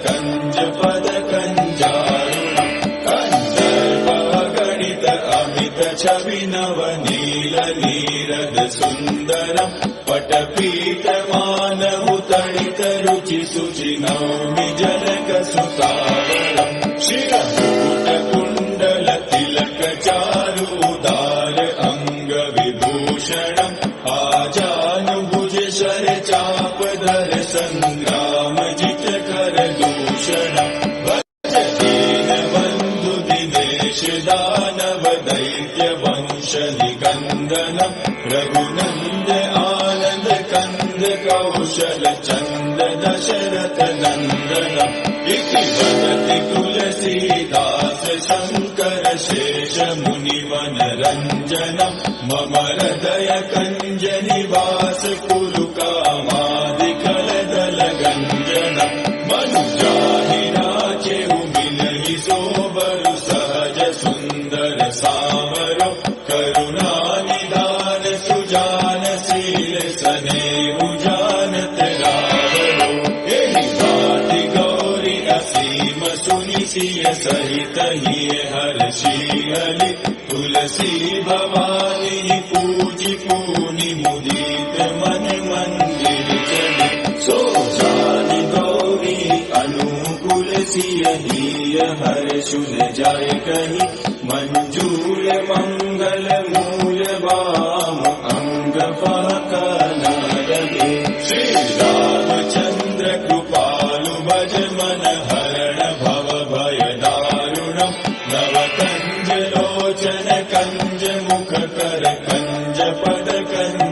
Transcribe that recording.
कंज पद कंजारुणम् कंदर्पगणित अमित छवि नवनील नीरद सुन्दरम् पटपीत मानवुतडित रुचि सुचि नौमि जनक सुतावरम् शिरमुकुट कुण्डल तिलक चारुदार अंग विभूषणम् आजानुभुज शर चापधर संग्राम जित कर दूषणम् भज दीन बन्धु दिनेश दानव दैत्य वंश निकन्दनम् रघुनन्द आनन्द कन्द कौशल चन्द दशरथ नन्दनम् इति वदति तुलसीदास शङ्कर शेष मुनिवन रञ्जनम् मम हृदय कञ्ज निवास कुरु कामादिकलदल गञ्जनम् मनुजाहि राचेहु बिलहि सोबरु सहज सुन्दर सावरो करुणानिधान सुजान शील सनेहु जानत रावरो एहि भाति गौरी असीम सुनि सिय सहित हिय हर्षियलि तुलसी भवानी पूजि पूनि मुदित मन मंदिर चले सो जानि गौरी अनुकूल सिय हिय हर्षुल जाय कहि मंजूर मंगल मूल वाम अंग फहकन लगे श्री रामचंद्र कृपालु भज मन हरण भव भय दारुणम् नव कंज लोचन कंज मुख कर कंज पद कंज